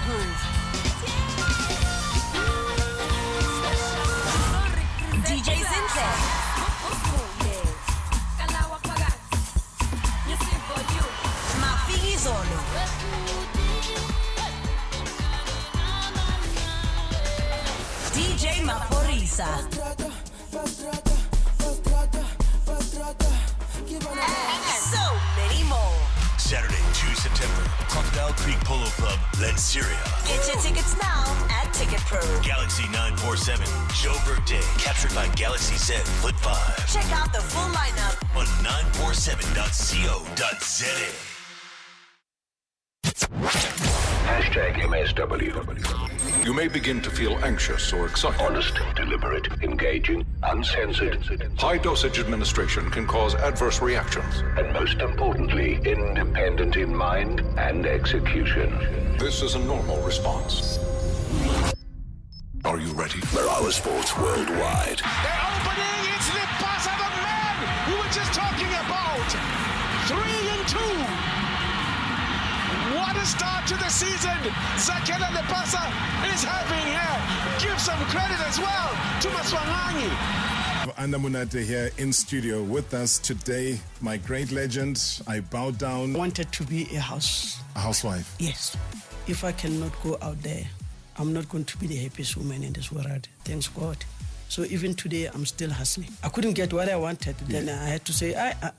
groove. DJ Zinhle. Mafiki Zolo. DJ Maporisa. And so many more. Saturday, 2 September, Crocodile Creek Polo Club, Lensyria. Get your tickets now at Ticket Pro. Galaxy 947, Joburg Day, captured by Galaxy Z Flip 5. Check out the full lineup On 947.co.za. #MSW. You may begin to feel anxious or excited. Honest, deliberate, engaging, uncensored. High dosage administration can cause adverse reactions. And most importantly, independent in mind and execution. This is a normal response. Are you ready? Marawa Sports Worldwide. They're opening. It's the pass of a man we were just talking about. 3-2. What a start to the season Zakela Lepasa is having here. Give some credit as well to Maswangangi. Andamunate here in studio with us today. My great legend, I bow down. Wanted to be a housewife. Yes. If I cannot go out there, I'm not going to be the happiest woman in this world. Thanks God. So even today, I'm still hustling. I couldn't get what I wanted. Then I had to say,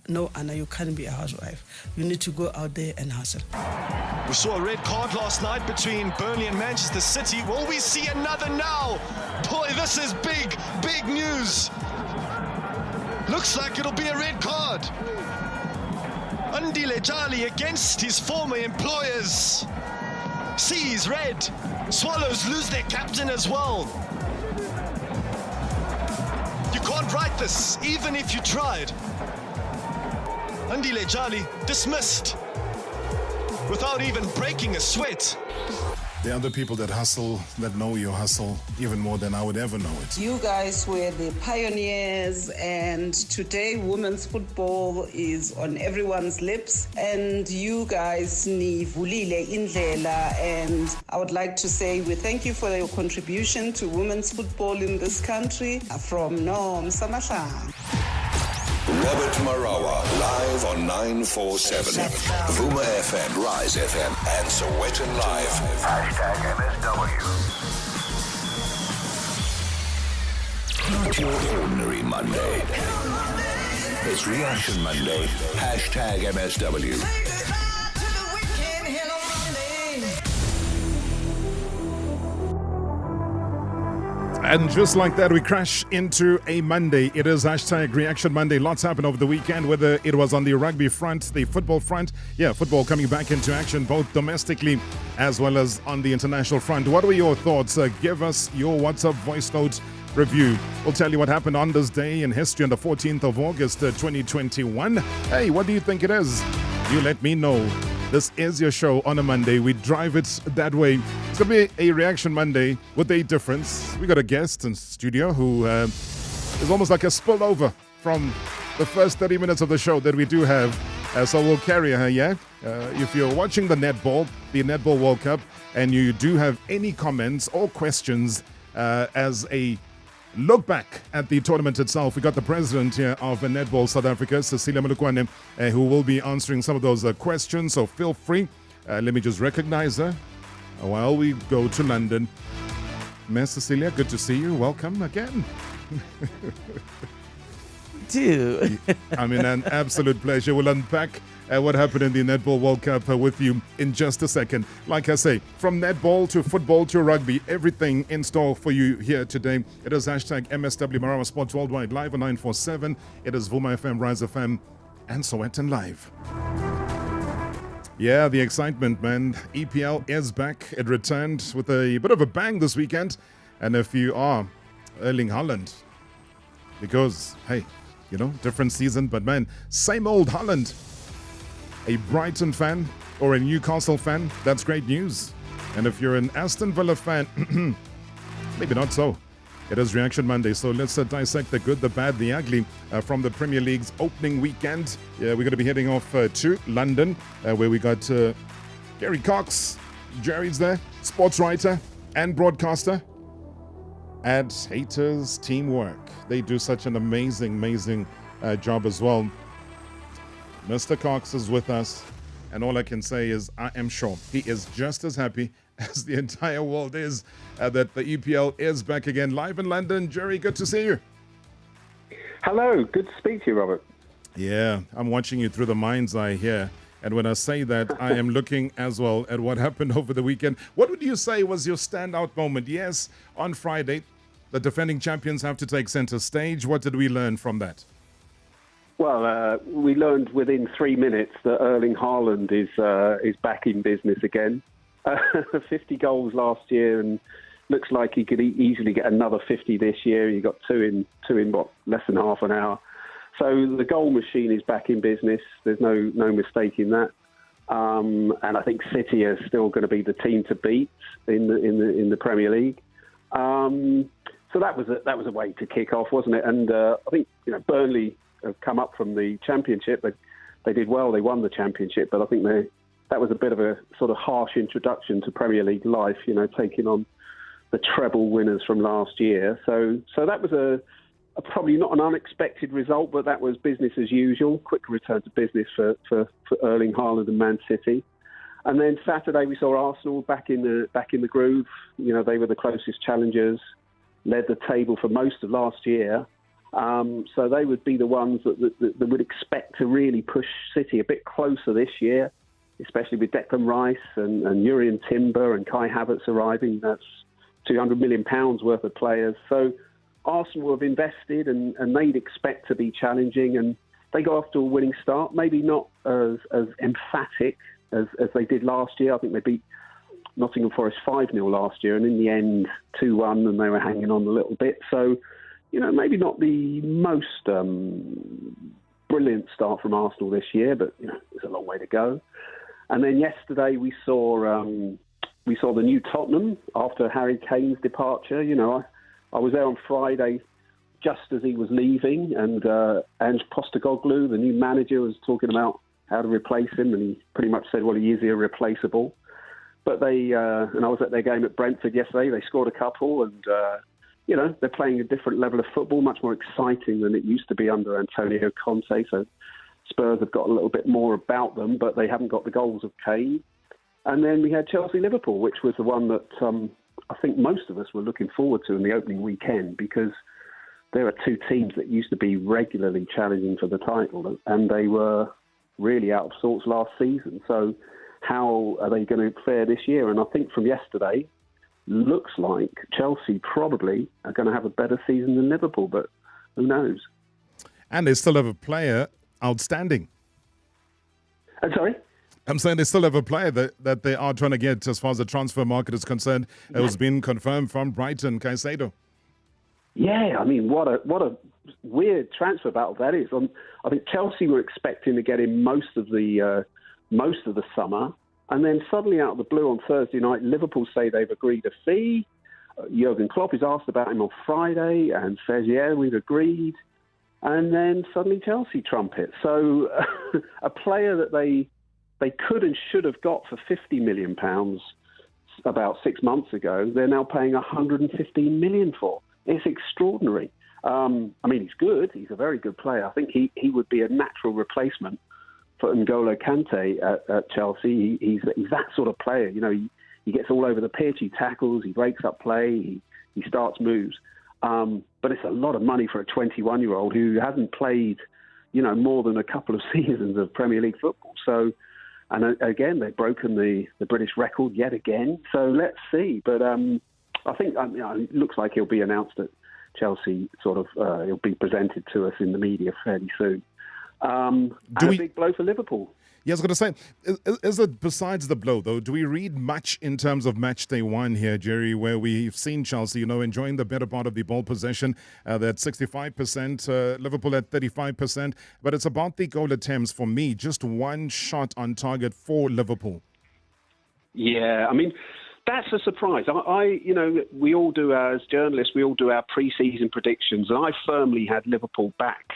no, Anna, you can't be a housewife. You need to go out there and hustle. We saw a red card last night between Burnley and Manchester City. Will we see another now? Boy, this is big, big news. Looks like it'll be a red card. Andile Jali against his former employers. Sees red. Swallows lose their captain as well. You can't write this, even if you tried. Andile Jali dismissed without even breaking a sweat. There are other people that hustle, that know your hustle even more than I would ever know it. You guys were the pioneers, and today women's football is on everyone's lips, and you guys nivulile indlela, and I would like to say we thank you for your contribution to women's football in this country. From Nom Samashang. Robert Marawa, live on 947. Vuma FM, Rise FM, and Sowetan Live. #MSW. Not your ordinary Monday. It's Reaction Monday. #MSW. And just like that, we crash into a Monday. It is #Reaction Monday. Lots happened over the weekend, whether it was on the rugby front, the football front. Yeah, football coming back into action, both domestically as well as on the international front. What were your thoughts? Give us your WhatsApp voice note review. We'll tell you what happened on this day in history on the 14th of August, 2021. Hey, what do you think it is? You let me know. This is your show on a Monday. We drive it that way. It's going to be a Reaction Monday with a difference. We got a guest in studio who is almost like a spillover from the first 30 minutes of the show that we do have. So we'll carry her, yeah? If you're watching the Netball World Cup, and you do have any comments or questions as a look back at the tournament itself, we got the president here of Netball South Africa, Cecilia Molokwane, who will be answering some of those questions. So feel free. Let me just recognize her while we go to London. Miss Cecilia, good to see you. Welcome again. Dude. I mean, an absolute pleasure. We'll unpack what happened in the Netball World Cup with you in just a second. Like I say, from netball to football to rugby, everything in store for you here today. It is #MSW Marawa Sports Worldwide, live on 947. It is Vuma FM, Rise FM, and Sowetan Live. Yeah, the excitement, man. EPL is back. It returned with a bit of a bang this weekend. And if you are Erling Haaland, because, hey, you know, different season, but man, same old Haaland. A Brighton fan or a Newcastle fan, that's great news. And if you're an Aston Villa fan, maybe not so. It is Reaction Monday, so let's dissect the good, the bad, the ugly from the Premier League's opening weekend. Yeah, we're going to be heading off to London, where we got Gary Cox, Jerry's there, sports writer and broadcaster at Haters Teamwork. They do such an amazing job as well. Mr. Cox is with us, and all I can say is I am sure he is just as happy as the entire world is that the EPL is back again live in London. Jerry, good to see you. Hello, good to speak to you, Robert. Yeah, I'm watching you through the mind's eye here. And when I say that, I am looking as well at what happened over the weekend. What would you say was your standout moment? Yes, on Friday, the defending champions have to take center stage. What did we learn from that? Well, we learned within 3 minutes that Erling Haaland is back in business again. 50 goals last year, and looks like he could easily get another 50 this year. He got two in what, less than half an hour. So the goal machine is back in business. There's no mistake in that. And I think City are still going to be the team to beat in the Premier League. So that was a way to kick off, wasn't it? And I think Burnley have come up from the Championship. They did well. They won the Championship, but I think that was a bit of a sort of harsh introduction to Premier League life. Taking on the treble winners from last year. So that was a probably not an unexpected result, but that was business as usual. Quick return to business for Erling Haaland and Man City. And then Saturday we saw Arsenal back in the groove. They were the closest challengers, led the table for most of last year. So they would be the ones that would expect to really push City a bit closer this year, especially with Declan Rice and Jurrien Timber and Kai Havertz arriving. That's £200 million worth of players. So Arsenal have invested and they'd expect to be challenging, and they got off to a winning start. Maybe not as emphatic as they did last year. I think they beat Nottingham Forest 5-0 last year, and in the end 2-1, and they were hanging on a little bit. So, maybe not the most brilliant start from Arsenal this year, but there's a long way to go. And then yesterday we saw the new Tottenham after Harry Kane's departure. I was there on Friday just as he was leaving, and Ange Postecoglou, the new manager, was talking about how to replace him, and he pretty much said, well, he is irreplaceable. But and I was at their game at Brentford yesterday. They scored a couple, and they're playing a different level of football, much more exciting than it used to be under Antonio Conte. So Spurs have got a little bit more about them, but they haven't got the goals of Kane. And then we had Chelsea-Liverpool, which was the one that I think most of us were looking forward to in the opening weekend, because there are two teams that used to be regularly challenging for the title, and they were really out of sorts last season. So how are they going to fare this year? And I think from yesterday, looks like Chelsea probably are going to have a better season than Liverpool, but who knows? And they still have a player outstanding. I'm sorry? I'm saying they still have a player that they are trying to get as far as the transfer market is concerned. It was been confirmed from Brighton, Caicedo. Yeah, I mean, what a weird transfer battle that is. I think Chelsea were expecting to get him most of the summer, and then suddenly out of the blue on Thursday night, Liverpool say they've agreed a fee. Jurgen Klopp is asked about him on Friday and says, yeah, we've agreed. And then suddenly Chelsea trumpet. So a player that they could and should have got for £50 million about 6 months ago, they're now paying $115 million for. It's extraordinary. I mean, he's good. He's a very good player. I think he would be a natural replacement for N'Golo Kante at Chelsea. He's that sort of player. He gets all over the pitch. He tackles. He breaks up play. He starts moves. But it's a lot of money for a 21-year-old who hasn't played, more than a couple of seasons of Premier League football. So, and again, they've broken the British record yet again. So let's see. But I think it looks like he'll be announced at Chelsea. He'll be presented to us in the media fairly soon. A big blow for Liverpool. Yeah, I was going to say, is it besides the blow, though, do we read much in terms of match day one here, Jerry, where we've seen Chelsea, enjoying the better part of the ball possession, that 65%, Liverpool at 35%, but it's about the goal attempts for me, just one shot on target for Liverpool. Yeah, I mean, that's a surprise. We all do, as journalists, we all do our pre-season predictions, and I firmly had Liverpool back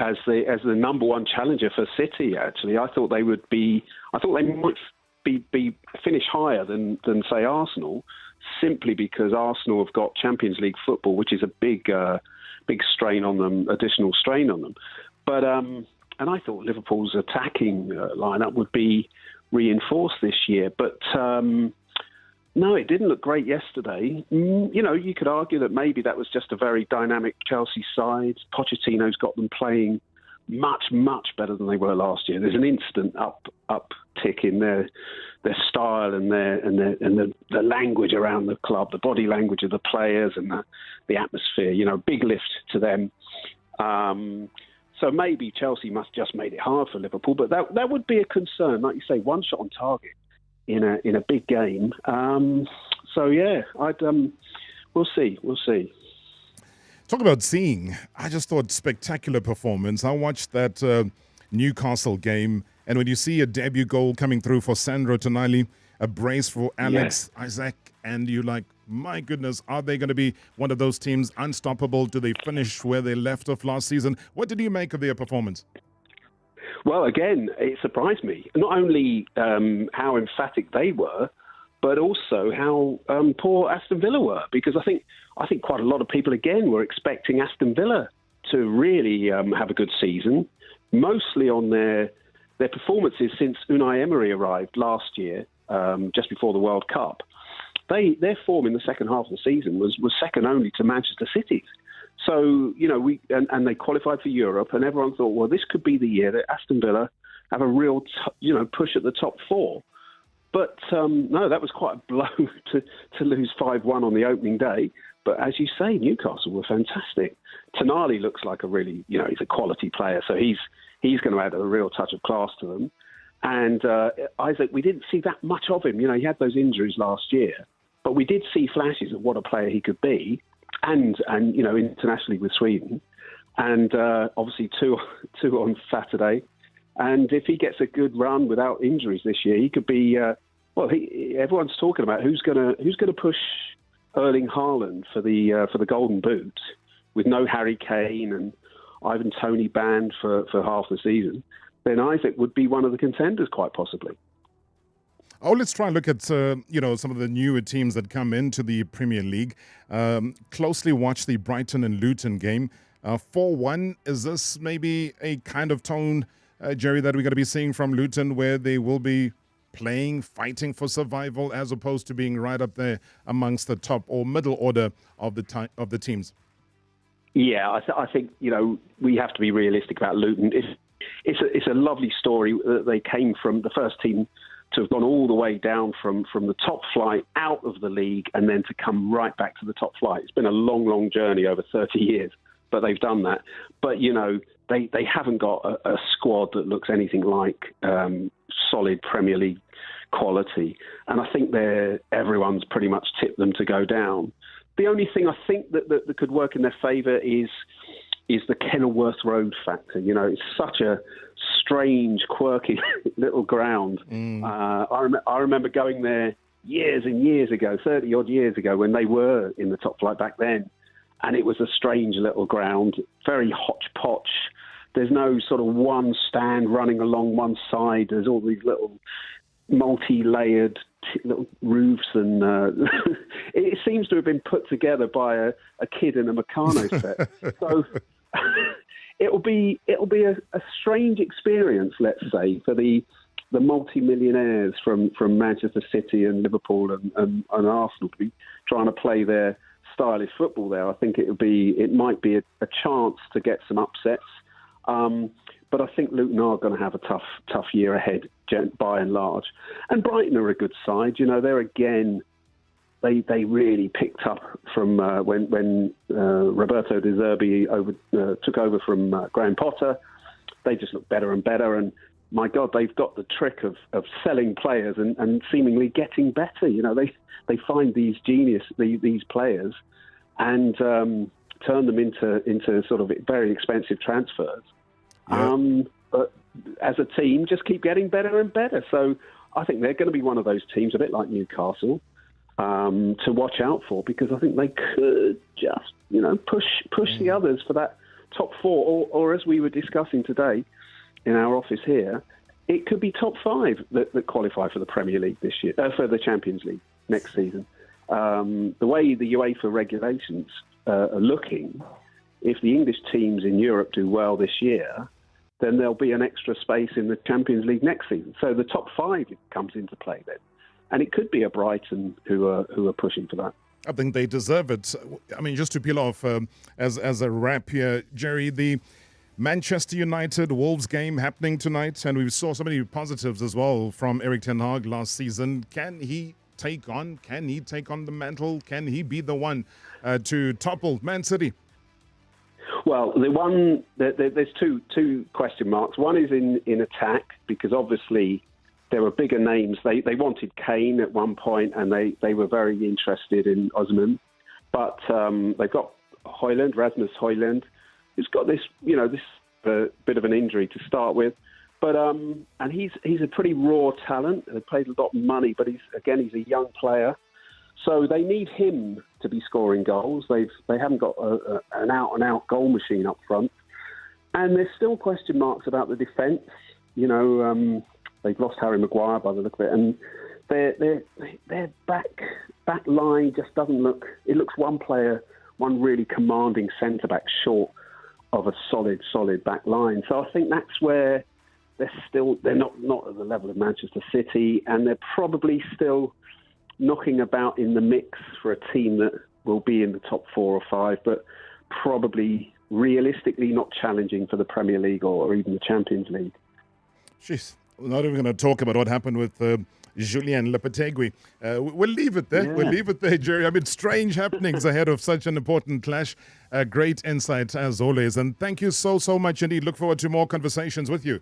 as the number one challenger for City. Actually, I thought they might be finish higher than say Arsenal, simply because Arsenal have got Champions League football, which is a big strain on them, additional strain on them. But and I thought Liverpool's attacking lineup would be reinforced this year, but no, it didn't look great yesterday. You know, you could argue that maybe that was just a very dynamic Chelsea side. Pochettino's got them playing much, much better than they were last year. There's an instant uptick in their style and the language around the club, the body language of the players and the atmosphere. You know, big lift to them. So maybe Chelsea must just made it hard for Liverpool, but that would be a concern. Like you say, one shot on target in a big game. So yeah, we'll see. Talk about seeing. I just thought spectacular performance. I watched that Newcastle game, and when you see a debut goal coming through for Sandro Tonali, a brace for Alex Isaac, and you're like, my goodness, are they going to be one of those teams unstoppable? Do they finish where they left off last season? What did you make of their performance? Well, again, it surprised me. Not only how emphatic they were, but also how poor Aston Villa were. Because I think quite a lot of people, again, were expecting Aston Villa to really have a good season, mostly on their performances since Unai Emery arrived last year, just before the World Cup. Their form in the second half of the season was second only to Manchester City's. So, you know, and they qualified for Europe, and everyone thought, well, this could be the year that Aston Villa have a real, push at the top four. But no, that was quite a blow to lose 5-1 on the opening day. But as you say, Newcastle were fantastic. Tonali looks like a really, he's a quality player, so he's going to add a real touch of class to them. And Isaac, we didn't see that much of him. He had those injuries last year, but we did see flashes of what a player he could be. And internationally with Sweden, and obviously two on Saturday. And if he gets a good run without injuries this year, he could be. Everyone's talking about who's going to push Erling Haaland for the Golden Boot with no Harry Kane and Ivan Toney banned for half the season. Then Isaac would be one of the contenders, quite possibly. Oh, let's try and look at, some of the newer teams that come into the Premier League. Closely watch the Brighton and Luton game. 4-1, is this maybe a kind of tone, Jerry, that we're going to be seeing from Luton, where they will be playing, fighting for survival, as opposed to being right up there amongst the top or middle order of the teams? Yeah, I think, we have to be realistic about Luton. It's a lovely story that they came from the first team to have gone all the way down from the top flight out of the league and then to come right back to the top flight. It's been a long, long journey over 30 years, but they've done that. But, they haven't got a squad that looks anything like solid Premier League quality. And I think everyone's pretty much tipped them to go down. The only thing I think that could work in their favour is the Kenilworth Road factor. It's such a strange, quirky little ground. I remember going there years and years ago, 30-odd years ago, when they were in the top flight back then. And it was a strange little ground, very hodgepodge. There's no sort of one stand running along one side. There's all these little multi-layered little roofs, and it seems to have been put together by a kid in a Meccano set. So it'll be a strange experience, let's say, for the multi-millionaires from Manchester City and Liverpool and Arsenal to be trying to play their stylish football there. I think it might be a chance to get some upsets. But I think Luton are going to have a tough year ahead, by and large. And Brighton are a good side. They're again, they really picked up from when Roberto De Zerbi took over from Graham Potter. They just look better and better. And my God, they've got the trick of selling players and seemingly getting better. They find these these players and turn them into sort of very expensive transfers. Yeah. But as a team, just keep getting better and better. So I think they're going to be one of those teams, a bit like Newcastle, to watch out for, because I think they could just, push the others for that top four, or as we were discussing today in our office here, it could be top 5 that qualify for the Premier League this year, for the Champions League next season. The way the UEFA regulations are looking, if the English teams in Europe do well this year, then there'll be an extra space in the Champions League next season. So the top 5 comes into play then. And it could be a Brighton who are pushing for that. I think they deserve it. I mean, just to peel off as a wrap here, Jerry, the Manchester United Wolves game happening tonight, and we saw so many positives as well from Erik ten Hag last season. Can he take on the mantle? Can he be the one to topple Man City? Well, there's two question marks. One is in attack, because obviously there were bigger names. They wanted Kane at one point, and they were very interested in Osman. But they've got Rasmus Højlund, who's got this bit of an injury to start with. But and he's a pretty raw talent. They paid a lot of money, but he's a young player. So they need him to be scoring goals. They haven't got an out-and-out goal machine up front. And there's still question marks about the defence. They've lost Harry Maguire by the look of it. And their back line just doesn't look... It looks one really commanding centre-back short of a solid back line. So I think that's where they're not at the level of Manchester City, and they're probably still knocking about in the mix for a team that will be in the top 4 or 5, but probably realistically not challenging for the Premier League or even the Champions League. Jeez, we're not even going to talk about what happened with Julian Lopetegui. We'll leave it there. Yeah. We'll leave it there, Jerry. I mean, strange happenings ahead of such an important clash. Great insight as always. And thank you so much indeed. Look forward to more conversations with you.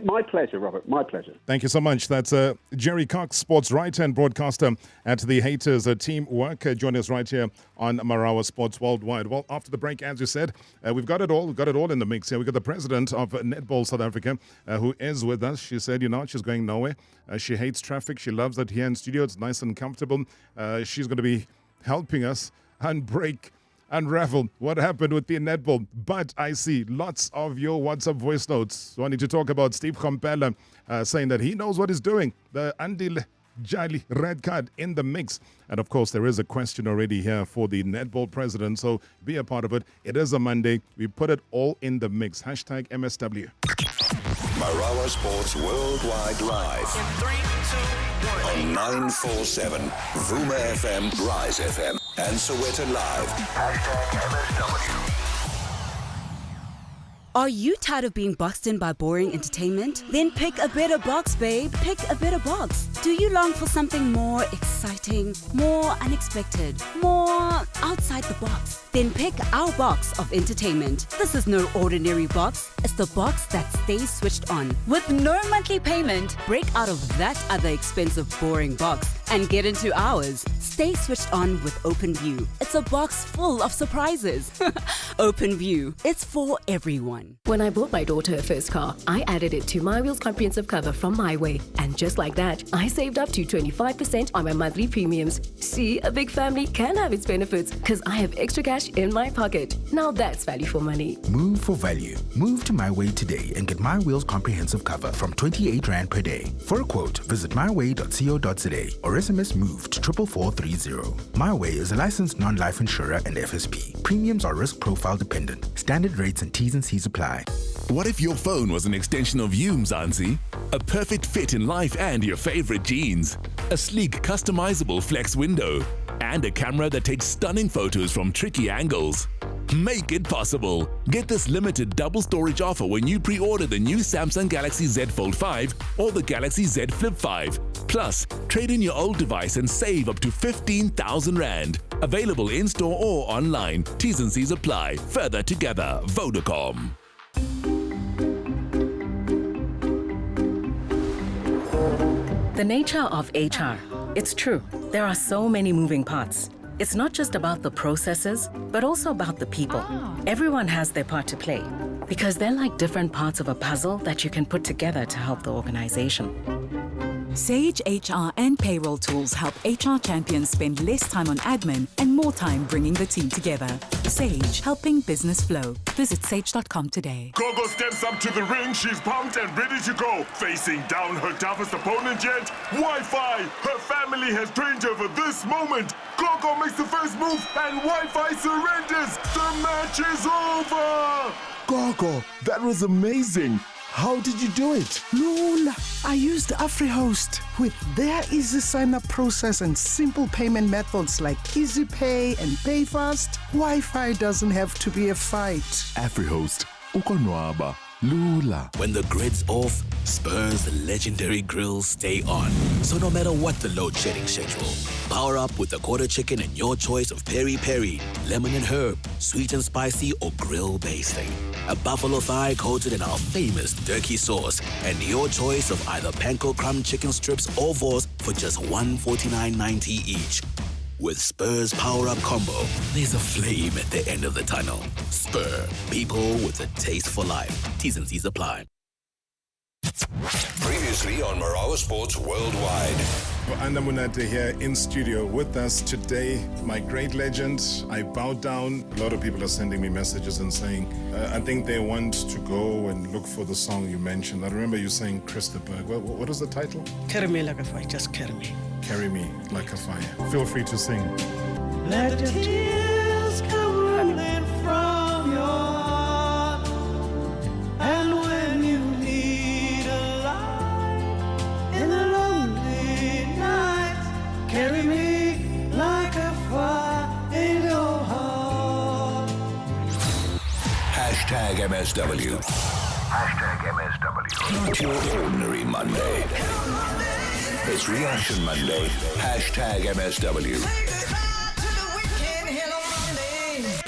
My pleasure, Robert. My pleasure. Thank you so much. That's Jerry Cox, sports writer and broadcaster at the Haters Teamwork. Join us right here on Marawa Sports Worldwide. Well, after the break, as you said, we've got it all. We've got it all in the mix here. We've got the president of Netball South Africa who is with us. She said, she's going nowhere. She hates traffic. She loves it here in studio. It's nice and comfortable. She's going to be helping us unravel what happened with the netball. But I see lots of your WhatsApp voice notes wanting to talk about Steve Kompela saying that he knows what he's doing. The Andile Jali red card in the mix. And of course, there is a question already here for the netball president. So be a part of it. It is a Monday. We put it all in the mix. Hashtag MSW. Marawa Sports Worldwide Live. In 3, 2, 1. On 947, Vuma FM, Rise FM, and Soweto Live. Hashtag MSW. Are you tired of being boxed in by boring entertainment? Then pick a better box, babe. Pick a better box. Do you long for something more exciting, more unexpected, more outside the box? Then pick our box of entertainment. This is no ordinary box. It's the box that stays switched on. With no monthly payment, break out of that other expensive, boring box and get into ours. Stay switched on with OpenView. It's a box full of surprises. OpenView. It's for everyone. When I bought my daughter her first car, I added it to My Wheels comprehensive cover from My Way. And just like that, I saved up to 25% on my monthly premiums. See, a big family can have its benefits because I have extra cash in my pocket. Now that's value for money. Move for value. Move to My Way today and get My Wheels comprehensive cover from 28 Rand per day. For a quote, visit myway.co.za or SMS MOVE to 44430. My Way is a licensed non-life insurer and FSP. Premiums are risk profile dependent. Standard rates and T's and C's apply. What if your phone was an extension of you, Mzansi? A perfect fit in life and your favorite jeans. A sleek, customizable flex window. And a camera that takes stunning photos from tricky angles. Make it possible. Get this limited double storage offer when you pre-order the new Samsung Galaxy Z Fold 5 or the Galaxy Z Flip 5. Plus, trade in your old device and save up to 15,000 Rand. Available in-store or online. T's and C's apply. Further together, Vodacom. The nature of HR. It's true, there are so many moving parts. It's not just about the processes, but also about the people. Everyone has their part to play because they're like different parts of a puzzle that you can put together to help the organization. Sage HR and payroll tools help HR champions spend less time on admin and more time bringing the team together. Sage, helping business flow. Visit sage.com today. Gogo steps up to the ring. She's pumped and ready to go. Facing down her toughest opponent yet, Wi-Fi. Her family has trained her for this moment. Gogo makes the first move and Wi-Fi surrenders. The match is over. Gogo, that was amazing. How did you do it? Lula, I used AfriHost. With their easy sign-up process and simple payment methods like Easy Pay and Pay Fast, Wi-Fi doesn't have to be a fight. AfriHost, ukonwaba, lula. When the grid's off, Spur's legendary grills stay on. So no matter what the load shedding schedule, power up with the quarter chicken and your choice of peri-peri, lemon and herb, sweet and spicy, or grill basting. A buffalo thigh coated in our famous turkey sauce, and your choice of either panko crumb chicken strips or vors for just $149.90 each. With Spur's Power Up Combo, there's a flame at the end of the tunnel. Spur, people with a taste for life. T's and C's apply. Previously on Marawa Sports Worldwide. Anda Munate here in studio with us today, my great legend. I bow down. A lot of people are sending me messages and saying, I think they want to go and look for the song you mentioned. I remember you saying Christopher. What is the title? Carry me like a fire, just carry me. Carry me like a fire. Feel free to sing. Let your tears come running from your heart, and when you need a light in the lonely night, carry me like a fire in your heart. Hashtag MSW. Hashtag MSW. Not your ordinary Monday. It's Reaction Monday. Hashtag MSW.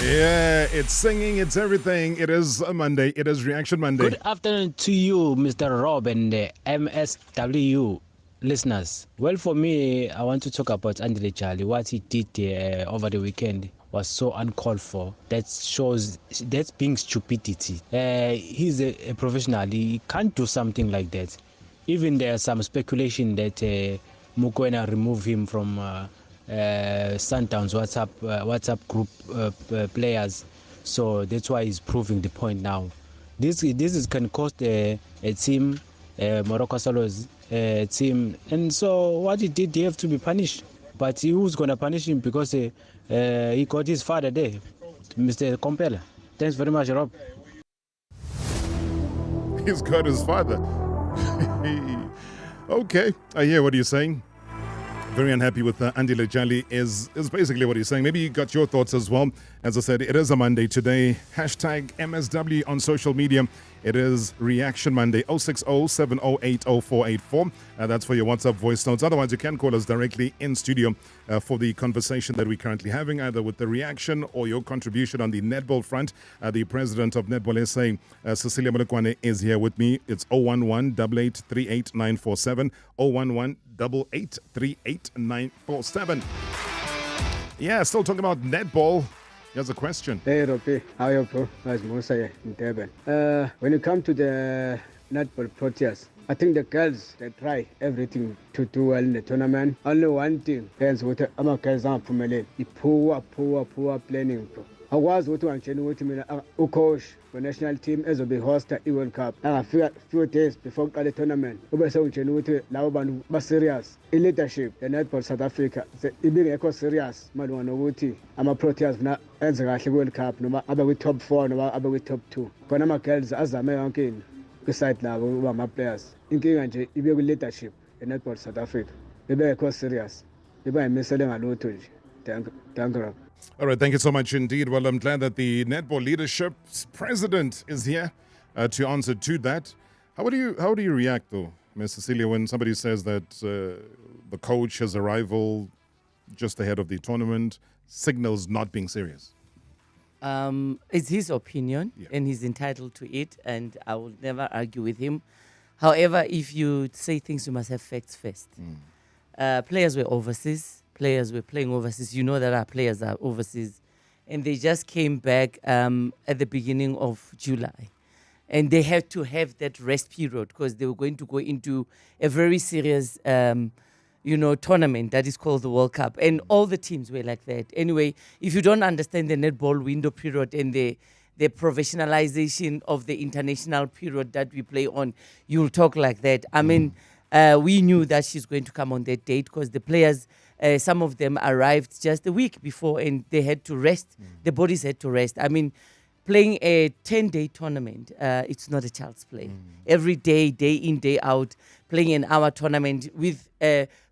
Yeah, it's singing, it's everything. It is a Monday. It is Reaction Monday. Good afternoon to you, Mr. Rob and the MSW listeners. Well, for me, I want to talk about Andile Charlie. What he did over the weekend was so uncalled for. That shows that's being stupidity. He's a professional. He can't do something like that. Even there's some speculation that Mokoena removed him from Sundown's WhatsApp group players. So that's why he's proving the point now. This can cost a team, Morocco Solos team. And so what he did, he have to be punished. But who's going to punish him? Because he got his father there, Mr. Compella. Thanks very much, Rob. He's got his father. Okay, I hear what you're saying. Very unhappy with Andile Jali is basically what he's saying. Maybe you got your thoughts as well. As I said, it is a Monday today. Hashtag MSW on social media. It is Reaction Monday, 060-708-0484. That's for your WhatsApp voice notes. Otherwise, you can call us directly in studio for the conversation that we're currently having, either with the reaction or your contribution on the netball front. The president of Netball SA, Cecilia Molokwane, is here with me. It's 011-8838-947, 011-8838-947. Yeah, still talking about netball. Here's a question. Hey, Ropi. How are you, bro? Nice Musa in Durban. When you come to the Netball Proteas, I think the girls, they try everything to do well in the tournament. Only one thing, girls, what I'm girls are pumele. Poor planning, bro. I was what I'm saying, what I coach the national team as a big host at the World Cup. And a few days before the tournament, we saw what Lauban was serious. In leadership, the Netball South Africa, the big serious, Madwana I'm a Proteas now as a World Cup, no matter with top 4, no matter with top 2. But I'm girls as a American, beside now, my players. In King leadership, the Netball South Africa. Maybe serious. Maybe I'm missing a lot to Thank you. All right, thank you so much indeed. Well, I'm glad that the Netball Leadership's president is here to answer to that. How do you react, though, Ms. Cecilia, when somebody says that the coach has a rival just ahead of the tournament, signals not being serious? It's his opinion, and he's entitled to it, and I will never argue with him. However, if you say things, you must have facts first. Players were overseas. Players were playing overseas. You know that our players are overseas. And they just came back at the beginning of July. and they had to have that rest period because they were going to go into a very serious tournament that is called the World Cup. And all the teams were like that. Anyway, if you don't understand the netball window period and the professionalization of the international period that we play on, you'll talk like that. I mean, we knew that she's going to come on that date because the players, some of them arrived just a week before and they had to rest. The bodies had to rest. I mean, playing a 10-day tournament, it's not a child's play. Every day, day in, day out, playing an hour tournament with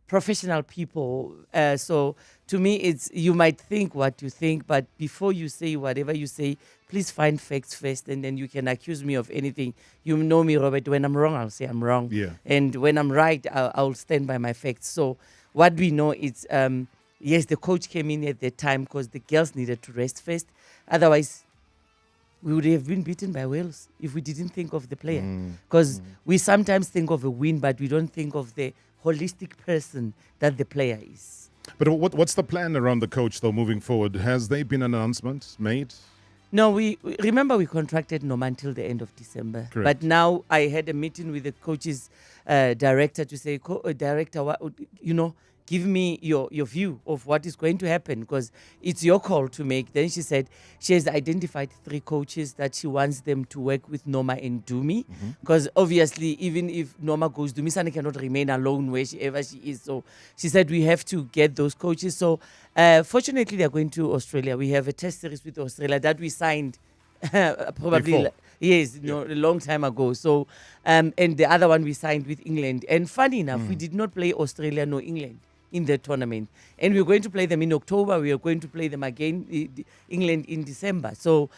professional people. So to me, you might think what you think, but before you say whatever you say, please find facts first, and then you can accuse me of anything. You know me, Robert. When I'm wrong, I'll say I'm wrong. Yeah. And when I'm right, I'll stand by my facts. So what we know is, yes, the coach came in at that time because the girls needed to rest first. Otherwise, we would have been beaten by Wales if we didn't think of the player. Because we sometimes think of a win, but we don't think of the holistic person that the player is. But what's the plan around the coach, though, moving forward? Has there been an announcement made? No, we remember we contracted Noma until the end of December. Correct. But now I had a meeting with the coach's director to say, director, give me your view of what is going to happen because it's your call to make. Then she said she has identified 3 coaches that she wants them to work with Noma and Dumi. Because obviously, even if Noma goes, Dumisani cannot remain alone wherever she is. So she said we have to get those coaches. So fortunately, they're going to Australia. We have a test series with Australia that we signed probably a long time ago. So and the other one we signed with England. And funny enough, we did not play Australia nor England in the tournament, and we're going to play them in October. We are going to play them again, England, in December. So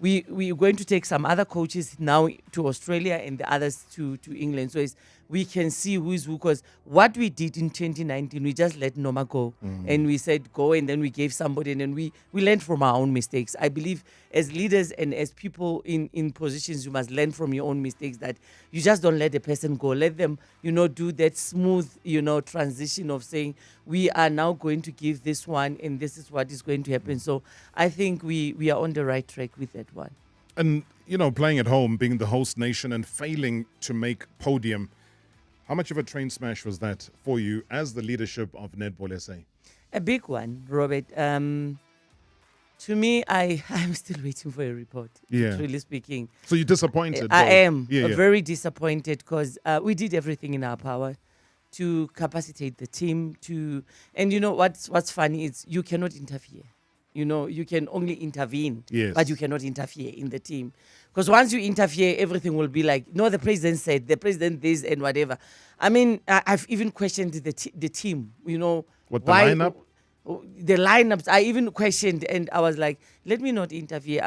we're going to take some other coaches now to Australia and the others to England. So we can see who is who, because what we did in 2019, we just let Noma go. And we said go, and then we gave somebody, and then we learned from our own mistakes. I believe as leaders and as people in positions, you must learn from your own mistakes, that you just don't let the person go. Let them, do that smooth, transition of saying, we are now going to give this one, and this is what is going to happen. So I think we are on the right track with that one. And, playing at home, being the host nation and failing to make podium, how much of a train smash was that for you as the leadership of Netball SA? A big one, Robert. To me, I'm still waiting for a report, truly speaking. So you're disappointed? I am very disappointed because we did everything in our power to capacitate the team. And what's funny is you cannot interfere. You can only intervene, but you cannot interfere in the team. Because once you interfere, everything will be like, no, the president said, the president this and whatever. I mean, I've even questioned the team, What, the lineup? The lineups, I even questioned, and I was like, let me not interfere.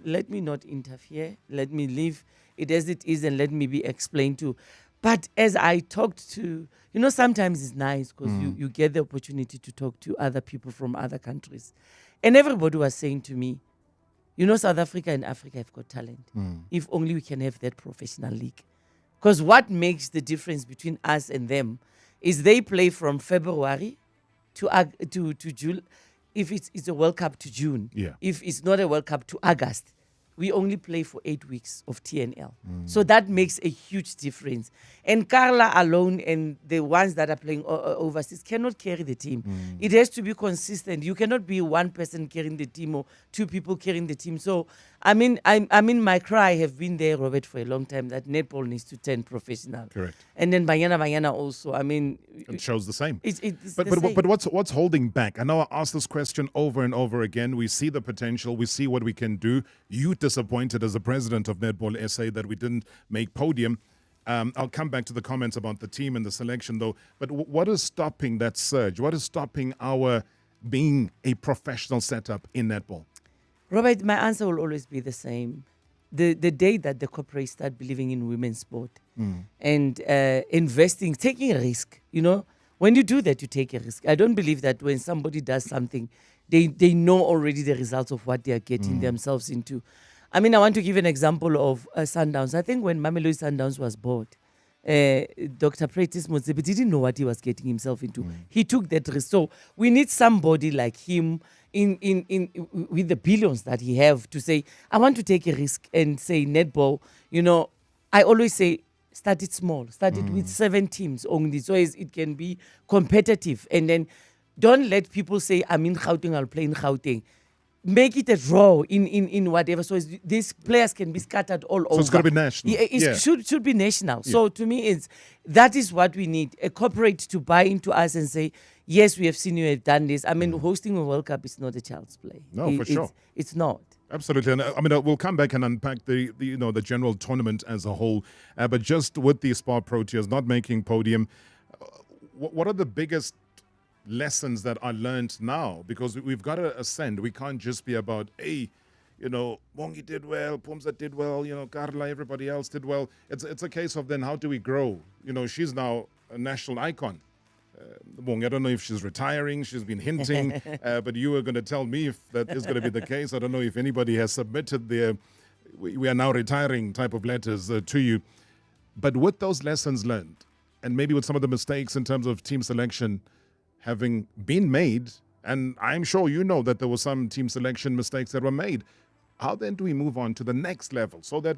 Let me not interfere. Let me leave it as it is and let me be explained to. But as I talked to, sometimes it's nice because you get the opportunity to talk to other people from other countries. And everybody was saying to me, South Africa and Africa have got talent. If only we can have that professional league. Because what makes the difference between us and them is they play from February to June. If it's a World Cup to June. If it's not a World Cup to August. We only play for 8 weeks of TNL. So that makes a huge difference. And Carla alone and the ones that are playing overseas cannot carry the team. It has to be consistent. You cannot be one person carrying the team or 2 people carrying the team. So, my cry have been there, Robert, for a long time, that netball needs to turn professional. Correct. And then Banyana also, it shows the same. It's but the same. But what's holding back? I know I asked this question over and over again. We see the potential. We see what we can do. You disappointed as the president of Netball SA that we didn't make podium. I'll come back to the comments about the team and the selection, though. But what is stopping that surge? What is stopping our being a professional setup in netball? Robert, my answer will always be the same. The day that the corporates start believing in women's sport and investing, taking a risk, when you do that, you take a risk. I don't believe that when somebody does something, they know already the results of what they are getting themselves into. I want to give an example of Sundowns. I think when Mamelodi Sundowns was bought, Dr. Pretis Motsepe didn't know what he was getting himself into. He took that risk. So we need somebody like him with the billions that he have to say, I want to take a risk and say netball, I always say, start it small. Start it with 7 teams only, so as it can be competitive. And then don't let people say, I'm in Gauteng, I'll play in Gauteng. Make it a draw in whatever, so these players can be scattered all over. So it's got to be national. Yeah, it should be national. Yeah. So to me, that is what we need. A corporate to buy into us and say, yes, we have seen you have done this. I mean, hosting a World Cup is not a child's play. No, for sure. It's not. Absolutely. And I mean, we'll come back and unpack the general tournament as a whole. But just with the Spar Proteas not making podium, what are the biggest lessons that are learned now? Because we've got to ascend. We can't just be about, hey, Bongi did well, Pumza did well, Carla, everybody else did well. It's a case of then how do we grow? She's now a national icon. I don't know if she's retiring, she's been hinting, but you were going to tell me if that is going to be the case. I don't know if anybody has submitted their we are now retiring type of letters to you. But with those lessons learned, and maybe with some of the mistakes in terms of team selection having been made, and I'm sure you know that there were some team selection mistakes that were made, how then do we move on to the next level so that,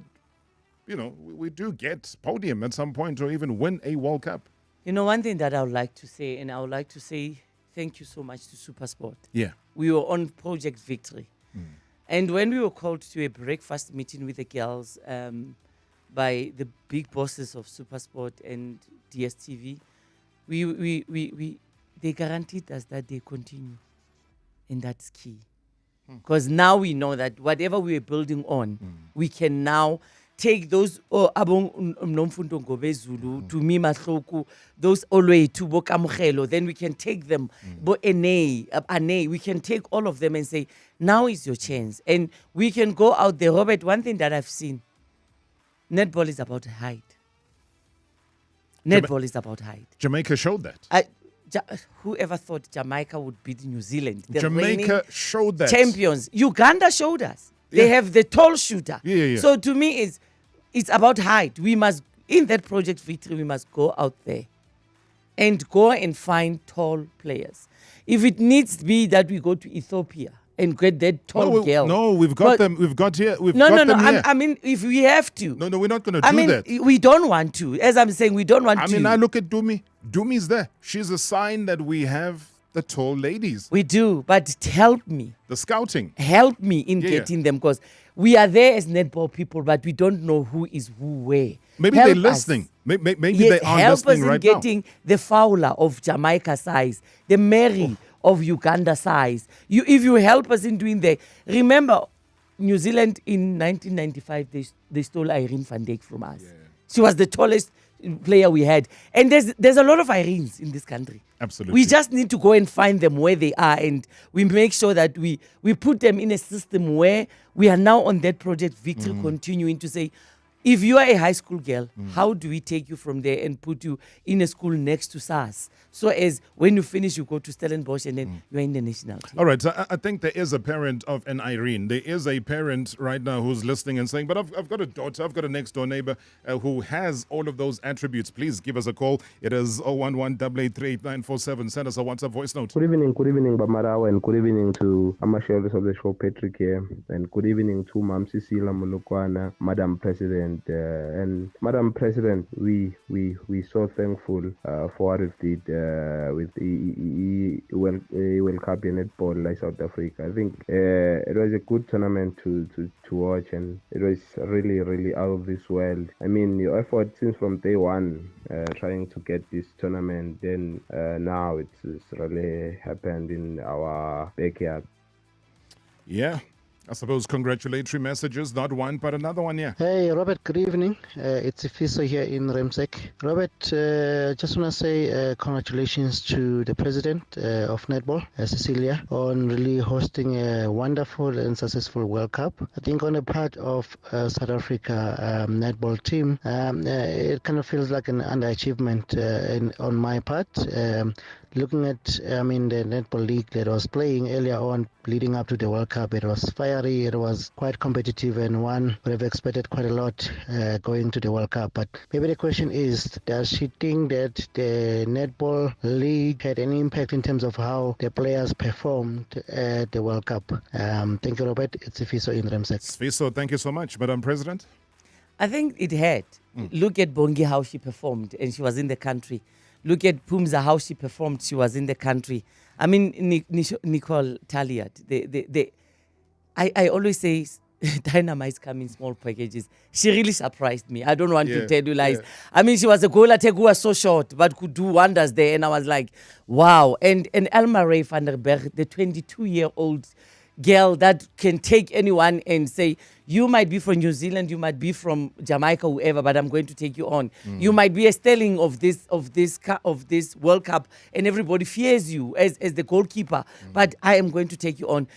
we do get podium at some point or even win a World Cup? One thing that I would like to say, and I would like to say thank you so much to SuperSport. Yeah. We were on Project Victory. And when we were called to a breakfast meeting with the girls by the big bosses of SuperSport and DSTV, they guaranteed us that they continue. And that's key. Because now we know that whatever we are building on, we can now take those abong nomfundo ngobezulu to me mahloku, those always to bokamugelo, then we can take them we can take all of them and say, now is your chance. And we can go out there. Robert, one thing that I've seen, netball is about height. Netball is about height. Jamaica showed that. Whoever thought Jamaica would beat New Zealand? Jamaica showed that. Champions. Uganda showed us. They have the tall shooter. Yeah. So to me, it's about height. We must, in that Project Victory, we must go out there and go and find tall players. If it needs to be that we go to Ethiopia and get that tall girl. No, we've got them. We've got here. No. I mean, if we have to. No, we're not going to do that. We don't want to. As I'm saying, we don't want to. I look at Dumi. Dumi's there. She's a sign that we have the tall ladies. We do, but help me. The scouting. Help me in getting them, because we are there as netball people, but we don't know who is who where. Maybe they're listening. Maybe they are listening right now. Help us in getting the Fowler of Jamaica size, the Mary of Uganda size. If you help us in doing that. Remember, New Zealand in 1995, they stole Irene van Dijk from us. Yeah. She was the tallest player we had. And there's a lot of Irenes in this country. Absolutely. We just need to go and find them where they are, and we make sure that we put them in a system where we are now on that Project Victory, continuing to say, if you are a high school girl, how do we take you from there and put you in a school next to SARS? So as when you finish, you go to Stellenbosch and then you're in the national team. All right, so I think there is a parent of an Irene. There is a parent right now who's listening and saying, but I've got a daughter, I've got a next door neighbor who has all of those attributes. Please give us a call. It is 011-883-8947. Send us a WhatsApp voice note. Good evening, Marawa, and good evening to Amashelders of the show, Patrick here, and good evening to Ma'am Cecilia Molokwane, Madam President. And Madam President, we so thankful for what we did with the World Cup in Netball like South Africa. I think it was a good tournament to watch, and it was really out of this world. I mean, your effort since from day one, trying to get this tournament, then now it's really happened in our backyard. Yeah. I suppose congratulatory messages, not one, but another one, yeah. Hey, Robert, good evening. It's Ifiso here in Remsek. Robert, just want to say congratulations to the president of Netball, Cecilia, on really hosting a wonderful and successful World Cup. I think on the part of South Africa netball team, it kind of feels like an underachievement on my part. looking at, the Netball League that was playing earlier on, leading up to the World Cup, it was fiery, it was quite competitive, and one would have expected quite a lot going to the World Cup. But maybe the question is, does she think that the Netball League had any impact in terms of how the players performed at the World Cup? Thank you, Robert. It's Sifiso in Remsek. Sifiso, thank you so much, Madam President. I think it had. Look at Bongi, how she performed, and she was in the country. Look at Pumza, how she performed, she was in the country. I mean, Nicole Taliat, I always say dynamites come in small packages. She really surprised me. I don't want to tell you lies. Yeah. I mean, she was a goal attacker who was so short, but could do wonders there. And I was like, wow. And Elma Ray van der Berg, the 22-year-old girl that can take anyone and say, you might be from New Zealand, you might be from Jamaica, whoever, but I'm going to take you on. You might be a sterling of this World Cup, and everybody fears you as the goalkeeper. But I am going to take you on.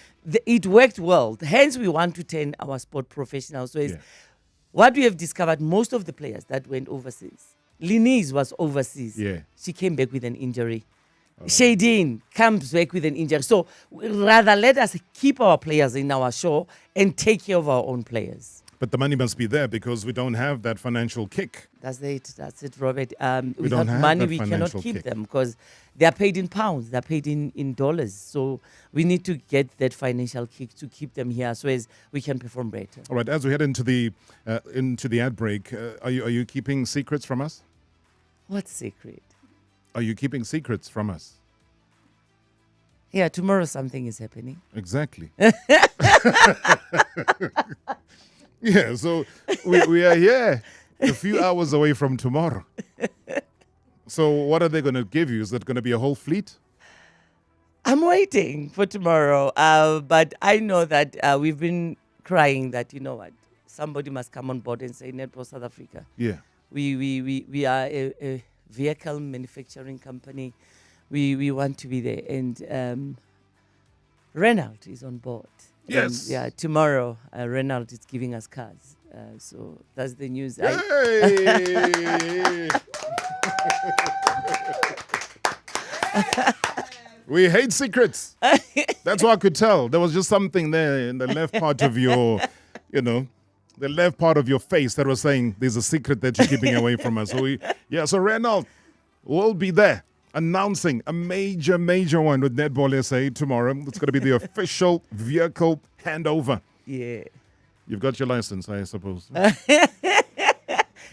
It worked well. Hence, we want to turn our sport professional. So, what we have discovered, most of the players that went overseas, Linese was overseas. Yeah. She came back with an injury. Shadeen comes back with an injury. So rather let us keep our players in our show and take care of our own players. But the money must be there because we don't have that financial kick. That's it, Robert. Without money, we cannot keep them because they are paid in pounds, they are paid in dollars. So we need to get that financial kick to keep them here so as we can perform better. All right, as we head into the ad break, are you keeping secrets from us? What secret? Are you keeping secrets from us? Yeah, tomorrow something is happening. Exactly. Yeah, so we are here a few hours away from tomorrow. So what are they going to give you? Is that going to be a whole fleet? I'm waiting for tomorrow. But I know that we've been crying that, you know what, somebody must come on board and say Netball South Africa. Yeah. We are a vehicle manufacturing company. We want to be there. And Reynald is on board. Yes. And, yeah, tomorrow Reynald is giving us cars. So that's the news. Hey! We hate secrets. That's what I could tell. There was just something there in the left part of your, the left part of your face that was saying there's a secret that you're keeping away from us. So Reynald will be there announcing a major one with Netball SA tomorrow. It's going to be the official vehicle handover. Yeah. You've got your license, I suppose.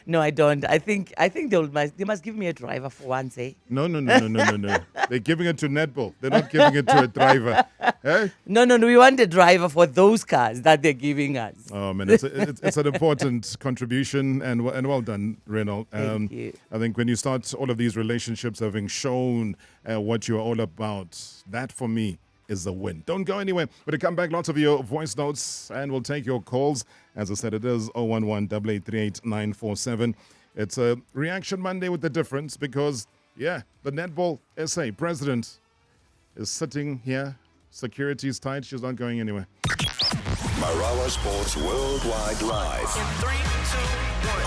No, I don't. I think they must give me a driver for once, eh? No. They're giving it to Netball. They're not giving it to a driver. Eh? No. We want a driver for those cars that they're giving us. Oh, man. It's an important contribution and well done, Reynald. Thank you. I think when you start all of these relationships having shown what you're all about, that for me is a win. Don't go anywhere. We're to come back, lots of your voice notes, and we'll take your calls. As I said, it is 011-883-8947. It's a Reaction Monday with the difference because, the Netball SA president is sitting here. Security is tight. She's not going anywhere. Marawa Sports Worldwide Live. In 3, 2,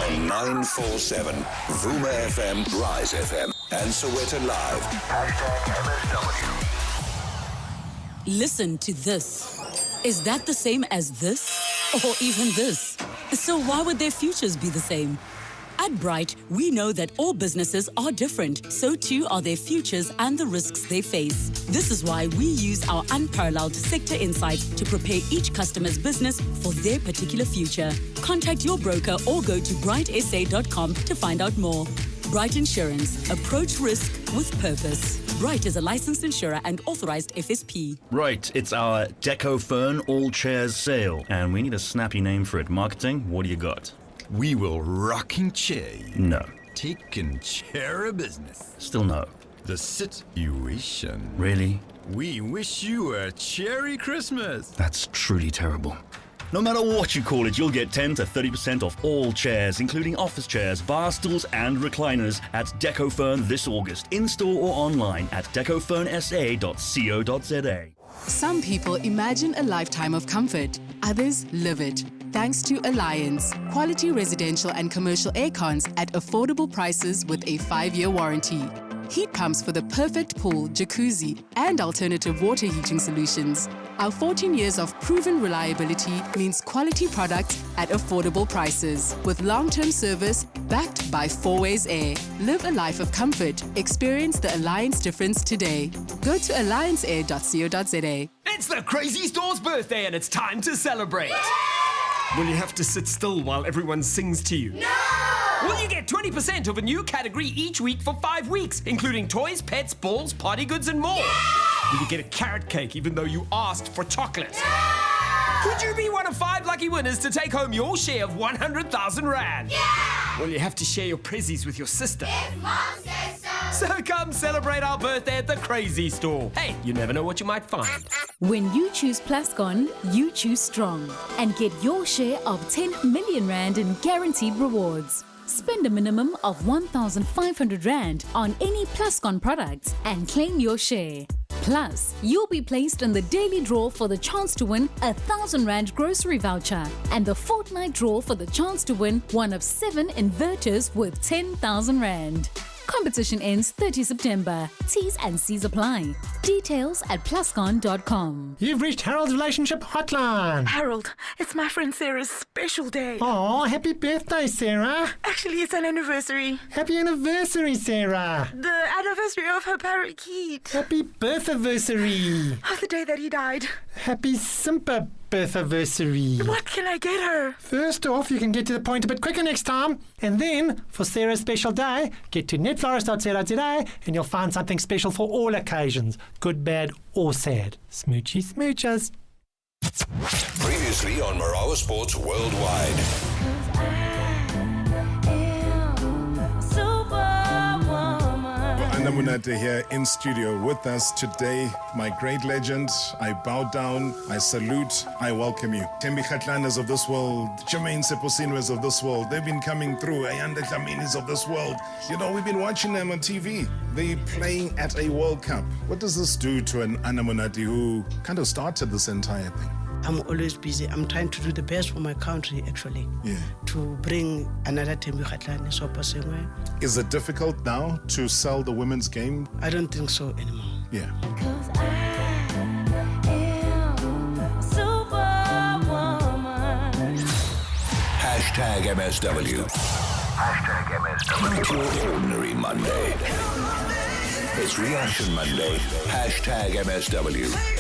1. On 947, Vuma FM, Rise FM, and Soweto Live. #MSW. Listen to this. Is that the same as this? Or even this? So why would their futures be the same? At Bright, we know that all businesses are different. So too are their futures and the risks they face. This is why we use our unparalleled sector insights to prepare each customer's business for their particular future. Contact your broker or go to brightsa.com to find out more. Bright Insurance. Approach risk with purpose. Bright is a licensed insurer and authorized FSP. Right, it's our Deco Fern All Chairs sale, and we need a snappy name for it. Marketing, what do you got? We will rocking chair you. No. Taking chair of business. Still no. The situation. Really? We wish you a cherry Christmas. That's truly terrible. No matter what you call it, you'll get 10 to 30% off all chairs, including office chairs, bar stools, and recliners at DecoFern this August, in-store or online at decofernsa.co.za. Some people imagine a lifetime of comfort. Others live it. Thanks to Alliance, quality residential and commercial aircons at affordable prices with a 5-year warranty. heat pumps for the perfect pool, jacuzzi, and alternative water heating solutions. Our 14 years of proven reliability means quality products at affordable prices, with long-term service backed by 4Ways Air. Live a life of comfort. Experience the Alliance difference today. Go to allianceair.co.za. It's the Crazy Store's birthday and it's time to celebrate. Will you have to sit still while everyone sings to you? No! Will you get 20% of a new category each week for 5 weeks, including toys, pets, balls, party goods, and more? Yeah! Will you get a carrot cake even though you asked for chocolate? Yeah! Could you be one of 5 lucky winners to take home your share of 100,000 Rand? Yeah! Will you have to share your prezzies with your sister? If Mom says so! So come celebrate our birthday at the Crazy Store. Hey, you never know what you might find. When you choose Plascon, you choose strong and get your share of 10 million Rand in guaranteed rewards. Spend a minimum of 1,500 Rand on any Plascon products and claim your share. Plus, you'll be placed in the daily draw for the chance to win a 1,000 Rand grocery voucher and the fortnight draw for the chance to win one of 7 inverters worth 10,000 Rand. Competition ends 30 September. T's and C's apply. Details at pluscon.com. You've reached Harold's relationship hotline. Harold, it's my friend Sarah's special day. Oh, happy birthday, Sarah. Actually, it's an anniversary. Happy anniversary, Sarah. The anniversary of her parakeet. Happy birth-anniversary. Of the day that he died. Happy Simpa birth-anniversary. What can I get her? First off, you can get to the point a bit quicker next time. And then, for Sarah's special day, get to netflorist.co.za and you'll find something special for all occasions. Good, bad, or sad. Smoochy smoochers. Previously on Marawa Sports Worldwide. Namunate here in studio with us today. My great legend, I bow down, I salute, I welcome you. Tembi Khatlanas of this world, Jermaine Seposinwes of this world, they've been coming through, Ayanda Khaminis of this world. You know, we've been watching them on TV. They're playing at a World Cup. What does this do to an Anamunati who kind of started this entire thing? I'm always busy. I'm trying to do the best for my country, actually. Yeah. To bring another Tembi Khatlane somewhere. Is it difficult now to sell the women's game? I don't think so anymore. Yeah. Hashtag MSW. Hashtag MSW. Not your ordinary Monday. It's Reaction Monday. Hashtag MSW.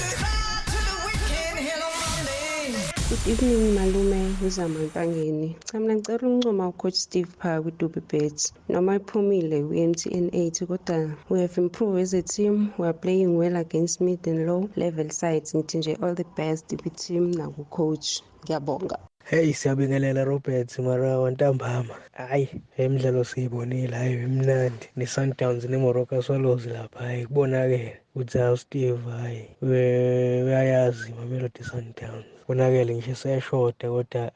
Good evening, Malume Uzamantangeni. Mina ngicela ukuncoma ucoach Steve pha kwiDubi Bets. Noma iphumile kwi-MTN 8 kodwa we have improved as a team. We are playing well against mid and low level sides. Ngithi nje all the best kwi-team naku-coach. Ngiyabonga. Hey, siyabingelela Robert Marawa ntambama. Hayi, emidlalo siyibonile, hayi imnandi. Ni-Sundowns ne-Moroka Swallows lapha, hayi kubonakele. Uthi Steve, hayi uyayazi Mamelodi Sundowns. Bonakele ngisho seyashoda kodwa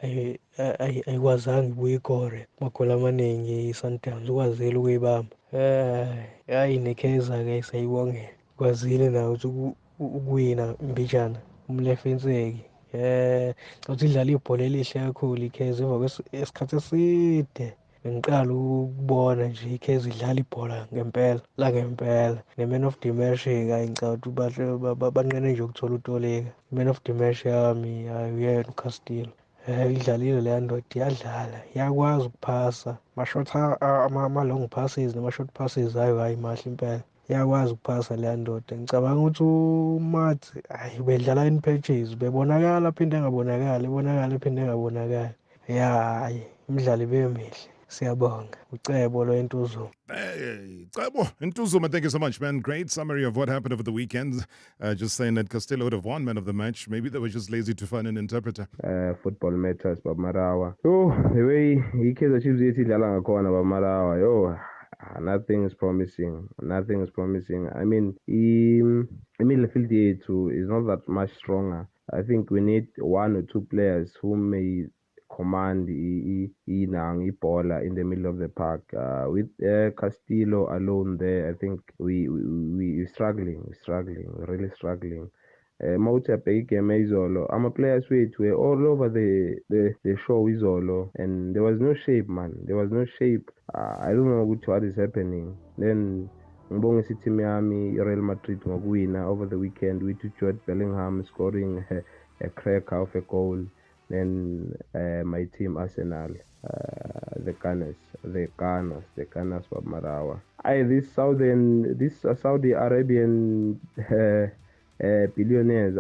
ayikwazanga ibuye ikore. Magoli amaningi i-Sundowns ukwazile ukuyibamba. Hayi neKaizer-ke sayibongela. Kwazile nawo ukuthi ukuwina imbijana umlefenseki. Uthi idlala ibhola elihle kakhulu iKaizer emva kwesikhathi eside. Bengiqala ukubona nje iKaizer idlala ibhola ngempela, la ngempela. Ne-man of the match ngicabanga ukuthi banqene nje ukuthola uToleka. Man of the match yami uyena uCastillo. Idlalile leya ndoda, iyadlala, iyakwazi ukuphasa. Ama-long passes nama-short passes hayi mahle impela. Iyakwazi ukuphasa leya ndoda. Ngicabanga ukuthi uMathi bedlala in patches, bebonakala phinde engabonakali, ebonakala phinde engabonakali. Hayi imidlalo ibemihle. Siyabonga. Ucebo lo Entuzuma. Hey, Cebo, Entuzuma, thank you so much, man. Great summary of what happened over the weekend. Just saying that Castillo would have won man of the match. Maybe they were just lazy to find an interpreter. Football matters, but Marawa. The way he Kaizer Chiefs idlala ngakhona ba Marawa, nothing is promising. Nothing is promising. I mean, midfield yethu is not that much stronger. I think we need 1 or 2 players who may command Ibola in the middle of the park. With Castillo alone there, I think we're struggling. We're really struggling. Mauta Peike Izolo. I'm a players were all over the show Izolo, and there was no shape, man. There was no shape. I don't know what is happening. Then ngibonge team yami Real Madrid ngokuwina over the weekend with Jude Bellingham scoring a cracker of a goal. Then my team Arsenal, the Gunners from Marawa. This Saudi Arabian billionaires,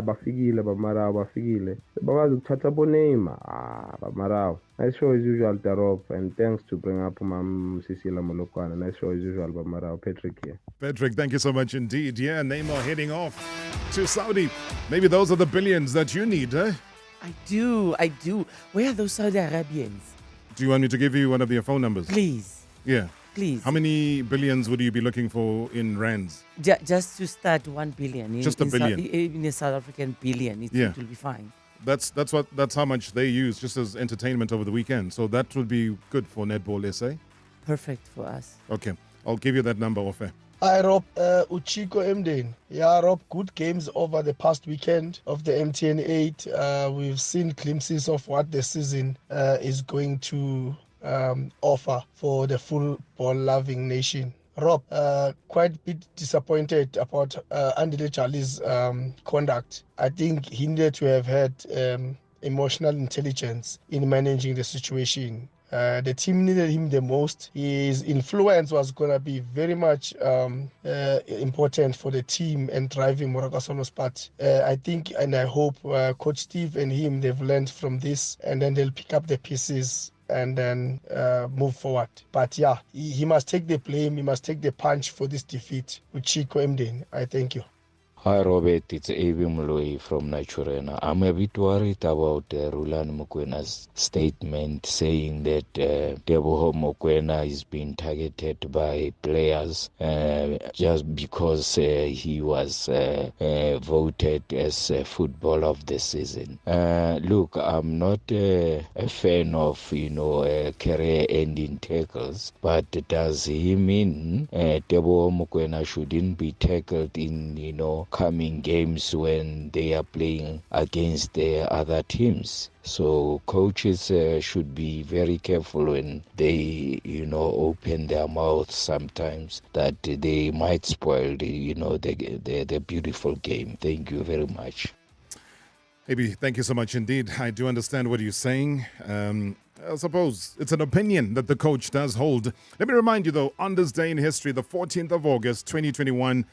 bafikile bamarawa bafikile bakwazi ukuthatha bonema bamarawa. Nice show as usual, Darop, and thanks to bring up Cecilia Molokwane. Nice show as usual, bamarawa. Patrick here. Patrick, thank you so much indeed. Yeah, Neymar heading off to Saudi. Maybe those are the billions that you need, eh? I do. Where are those Saudi Arabians? Do you want me to give you one of their phone numbers? Please. Yeah. Please. How many billions would you be looking for in rands? Just to start 1 billion. Just a billion. In a South African billion, it will be fine. That's how much they use just as entertainment over the weekend. So that would be good for Netball SA. Perfect for us. Okay. I'll give you that number off air. Hi Rob, Uchiko Emden. Yeah, Rob, good games over the past weekend of the MTN 8. We've seen glimpses of what the season is going to offer for the football-loving nation. Rob, quite a bit disappointed about Andile Charlie's conduct. I think he needed to have had emotional intelligence in managing the situation. The team needed him the most. His influence was going to be very much important for the team and driving Morakasolo's part. I think and I hope Coach Steve and him, they've learned from this and then they'll pick up the pieces and then move forward. But yeah, he must take the blame. He must take the punch for this defeat with Chico Emden. I thank you. Hi Robert, it's Avi Muloi from Naturena. I'm a bit worried about Rulani Mokwena's statement saying that Deboho Mokwena is being targeted by players just because he was voted as Footballer of the Season. Look, I'm not a fan of, career-ending tackles, but does he mean Deboho Mokwena shouldn't be tackled in, coming games when they are playing against the other teams? So coaches should be very careful when they, open their mouths sometimes, that they might spoil the beautiful game. Thank you very much. Maybe, thank you so much indeed. I do understand what you're saying. I suppose it's an opinion that the coach does hold. Let me remind you, though, on this day in history, the 14th of August, 2021,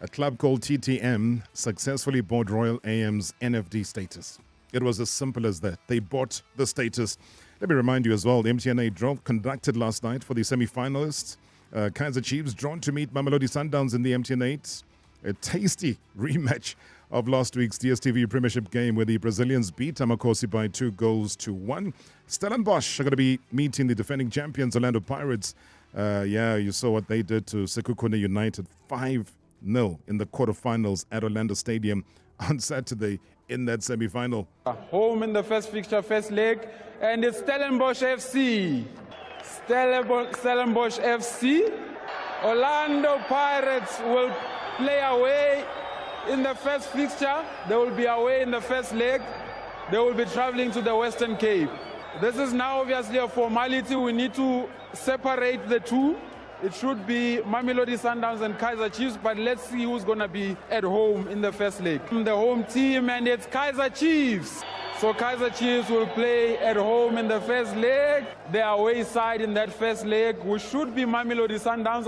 a club called TTM successfully bought Royal AM's NFD status. It was as simple as that. They bought the status. Let me remind you as well, the MTN draw conducted last night for the semi-finalists. Kaizer Chiefs drawn to meet Mamelodi Sundowns in the MTN 8. A tasty rematch of last week's DStv Premiership game where the Brazilians beat Amakosi by 2-1. Stellenbosch are going to be meeting the defending champions Orlando Pirates. You saw what they did to Sekhukhune United, 5-0 in the quarterfinals at Orlando Stadium on Saturday in that semi-final. Home in the first fixture, first leg, and it's Stellenbosch FC. Stellenbosch FC. Orlando Pirates will play away in the first fixture. They will be away in the first leg. They will be traveling to the Western Cape. This is now obviously a formality. We need to separate the two. It should be Mamelodi Sundowns and Kaizer Chiefs, but let's see who's going to be at home in the first leg. The home team, and it's Kaizer Chiefs. So Kaizer Chiefs will play at home in the first leg. The away side in that first leg, we should be Mamelodi Sundowns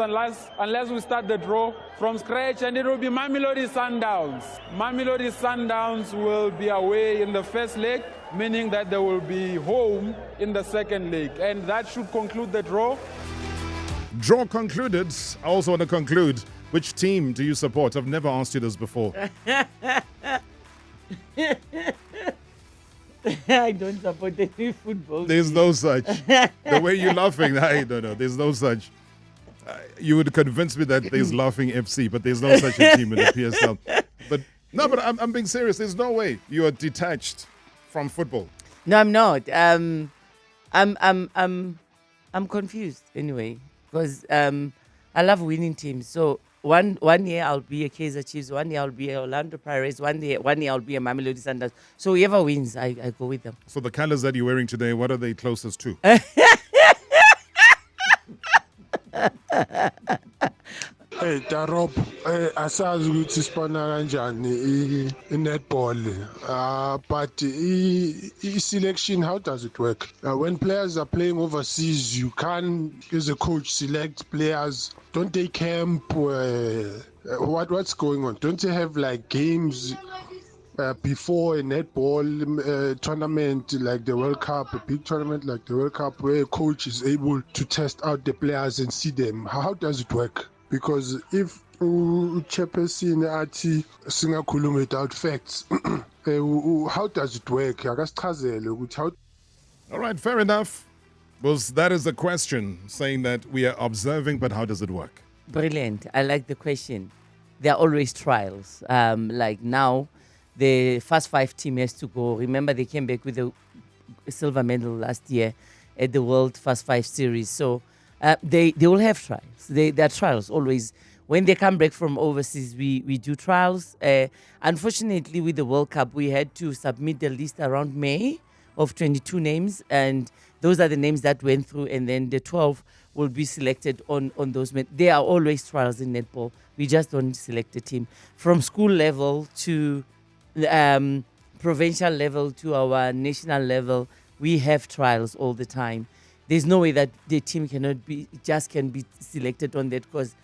unless we start the draw from scratch, and it will be Mamelodi Sundowns. Mamelodi Sundowns will be away in the first leg, meaning that they will be home in the second leg. And that should conclude the draw. Draw concluded. I also want to conclude. Which team do you support? I've never asked you this before. I don't support any football. There's no such. The way you're laughing, I don't know. There's no such. You would convince me that there's Laughing FC, but there's no such a team in the PSL. But I'm being serious. There's no way you are detached from football. No, I'm not. I'm confused anyway, because I love winning teams. So one year I'll be a Kaizer Chiefs, 1 year I'll be a Orlando Pirates, one year I'll be a Mamelodi Sundowns. So whoever wins, I go with them. So the colors that you're wearing today, what are they closest to? Hey Tarop, asazi ukuthi sipana kanjani i-netball, but i-selection, how does it work? When players are playing overseas, you can, as a coach, select players. Don't they camp? What's going on? Don't they have like games before a netball tournament like the World Cup, a big tournament like the World Cup, where a coach is able to test out the players and see them? How does it work? Because if chairperson athi singakhuluma without facts, how does it work? Akasichazele ukuthi how. All right, fair enough. Because that is the question, saying that we are observing, but how does it work? Brilliant. I like the question. There are always trials. Like now, the first 5 team has to go. Remember, they came back with a silver medal last year at the World First 5 Series. So they will have trials. There are trials always. When they come back from overseas, we do trials. Unfortunately, with the World Cup, we had to submit the list around May of 22 names. And those are the names that went through. And then the 12 will be selected on those. There are always trials in netball. We just don't select a team. From school level to provincial level to our national level, we have trials all the time. There's no way that the team can be selected on that, because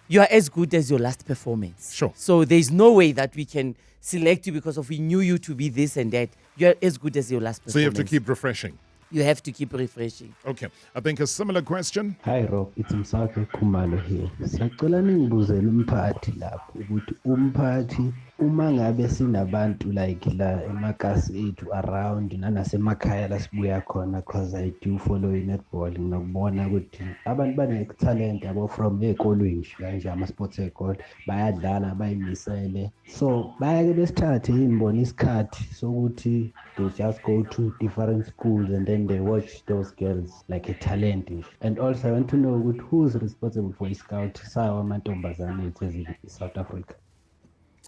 you are as good as your last performance. Sure. So there's no way that we can select you because we knew you to be this and that. You're as good as your last performance. So you have to keep refreshing. You have to keep refreshing. Okay. I think a similar question. Hi Rob, it's Msake Khumalo here. Siyacela ningibuzele umphathi lapho ukuthi umphathi uma ngabe sinabantu like la emakasi ethu around nanasemakhaya la sibuya khona, because I do follow netball, nginokubona ukuthi abantu bane-talent abo from ey'kolweni kanje ama-sports ey'kole bayadlala bayimisele, so bayake besithathe imbona isikhathi sokuthi they just go to different schools and then they watch those girls like a talent. And also I want to know who's responsible for scout sawa amantombazane ethu in South Africa.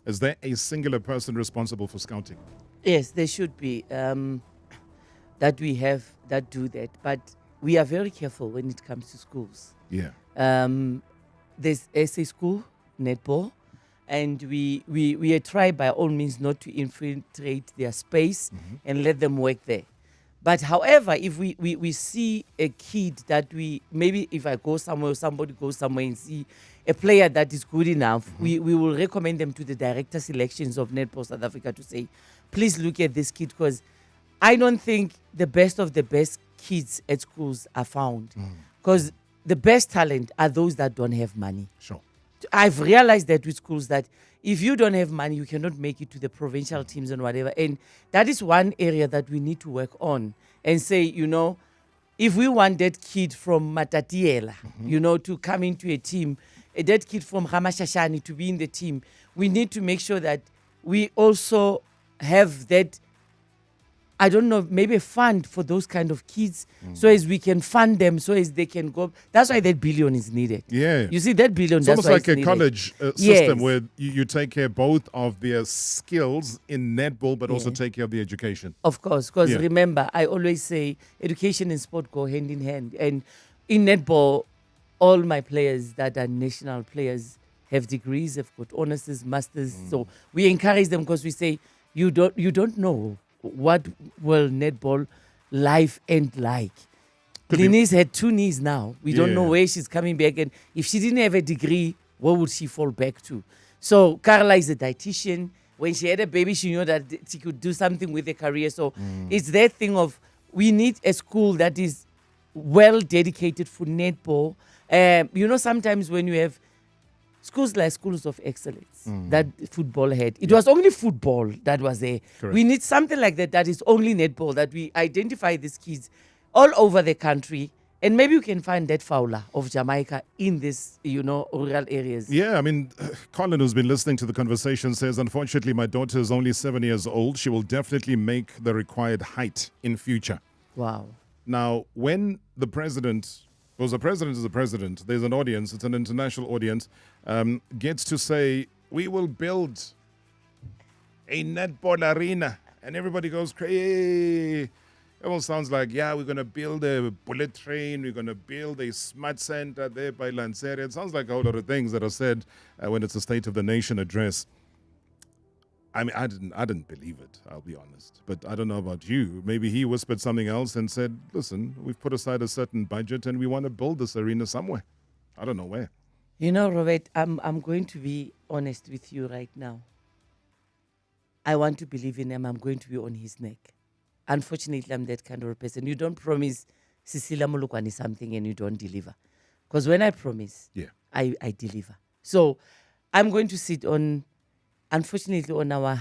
Is there a singular person responsible for scouting? Yes, there should be that we have that do that. But we are very careful when it comes to schools. Yeah. There's SA school, netball, and we try by all means not to infiltrate their space and let them work there. But however, if we see a kid that maybe if I go somewhere or somebody goes somewhere and see a player that is good enough, we will recommend them to the director selections of Netball South Africa to say, please look at this kid, because I don't think the best of the best kids at schools are found. Because the best talent are those that don't have money. Sure. I've realized that with schools that if you don't have money, you cannot make it to the provincial teams and whatever. And that is one area that we need to work on and say, if we want that kid from Matatiela, to come into a team, that kid from Ramashashani to be in the team, we need to make sure that we also have that, I don't know, maybe a fund for those kind of kids, so as we can fund them, so as they can go. That's why that billion is needed. Yeah. You see, that billion, it's that's almost why like a needed. college system where you take care both of their skills in netball, but also take care of the education. Of course, because remember, I always say education and sport go hand in hand. And in netball, all my players that are national players have degrees, have got honors, masters. So we encourage them because we say, you don't know what will netball life end like. Denise had 2 knees now. We don't know where she's coming back. And if she didn't have a degree, what would she fall back to? So Carla is a dietitian. When she had a baby, she knew that she could do something with a career. So it's that thing of, we need a school that is well dedicated for netball. Sometimes when you have schools like schools of excellence that football had, it was only football that was there. Correct. We need something like that is only netball, that we identify these kids all over the country, and maybe you can find that Fowler of Jamaica in this, rural areas. Yeah, I mean, Colin, who's been listening to the conversation, says, unfortunately, my daughter is only 7 years old. She will definitely make the required height in future. Wow. Now, when the president, because the president is the president, there's an audience, it's an international audience, gets to say, we will build a netball arena, and everybody goes crazy. It all sounds like, yeah, we're going to build a bullet train. We're going to build a smart center there by Lanseria. It sounds like a whole lot of things that are said when it's a State of the Nation address. I mean, I didn't believe it, I'll be honest. But I don't know about you. Maybe he whispered something else and said, listen, we've put aside a certain budget and we want to build this arena somewhere. I don't know where. You know, Robert, I'm going to be honest with you right now. I want to believe in him. I'm going to be on his neck. Unfortunately, I'm that kind of a person. You don't promise Cecilia Molokwane something and you don't deliver. Because when I promise, I deliver. So I'm going to sit on, unfortunately, on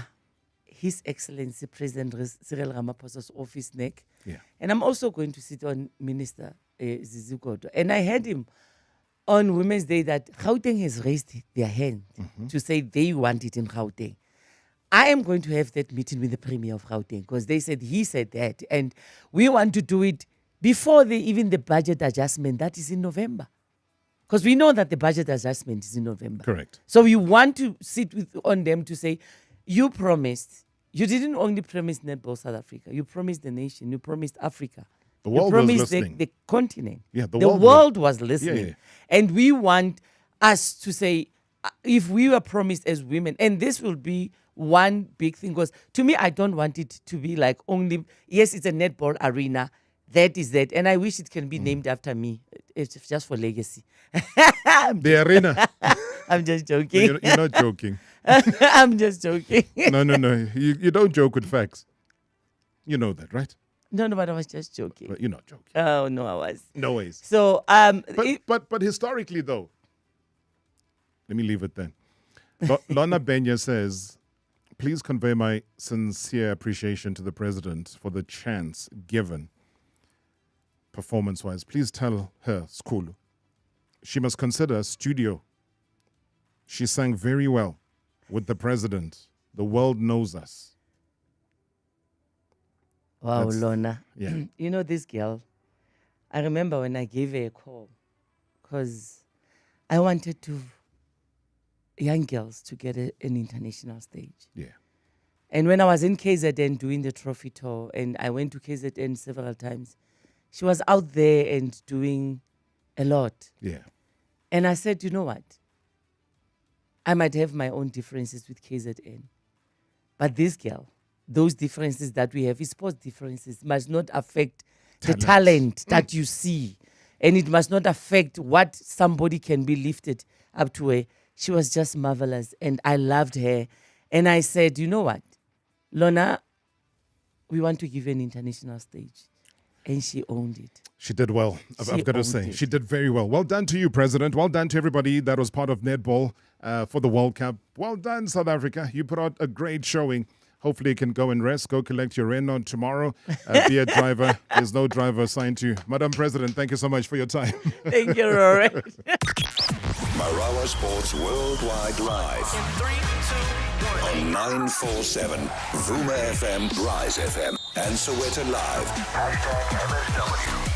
His Excellency President Cyril Ramaphosa's office neck. Yeah. And I'm also going to sit on Minister Zizi Kodwa. And I heard him on Women's Day that Gauteng has raised their hand to say they want it in Gauteng. I am going to have that meeting with the Premier of Gauteng because he said that. And we want to do it before even the budget adjustment. That is in November. Because we know that the budget adjustment is in November. Correct. So we want to sit on them to say, you promised. You didn't only promise Netball South Africa. You promised the nation. You promised Africa. The world you promised was listening. The continent. Yeah, the world was listening. Yeah. And we want us to say, if we were promised as women, and this will be one big thing, because to me, I don't want it to be like only, yes, it's a netball arena. That is that. And I wish it can be named after me. It's just for legacy. The arena. I'm just joking. You're not joking. I'm just joking. No. You don't joke with facts. You know that, right? No, but I was just joking. But you're not joking. Oh, no, I was. No ways. So, but historically, though, let me leave it then. Lona Benya says, please convey my sincere appreciation to the president for the chance given performance-wise. Please tell her, Skulu, she must consider a studio. She sang very well with the president. The world knows us. Wow, Lona. Yeah. You know this girl, I remember when I gave her a call because I wanted young girls to get an international stage. Yeah. And when I was in KZN doing the trophy tour, and I went to KZN several times, she was out there and doing a lot. Yeah. And I said, you know what? I might have my own differences with KZN. But this girl, those differences that we have, sports differences, must not affect the talent that you see. And it must not affect what somebody can be lifted up to her. She was just marvelous. And I loved her. And I said, you know what? Lona, we want to give you an international stage. And she owned it. She did well, I've got to say. She did very well. Well done to you, President. Well done to everybody that was part of netball for the World Cup. Well done, South Africa. You put out a great showing. Hopefully you can go and rest. Go collect your Renault tomorrow. Be a driver. There's no driver assigned to you. Madam President, thank you so much for your time. Thank you, Rory. Marawa Sports Worldwide Live. In 3, 2, 1. On 947, Vuma FM, Rise FM, and Soweto Live. #MSW.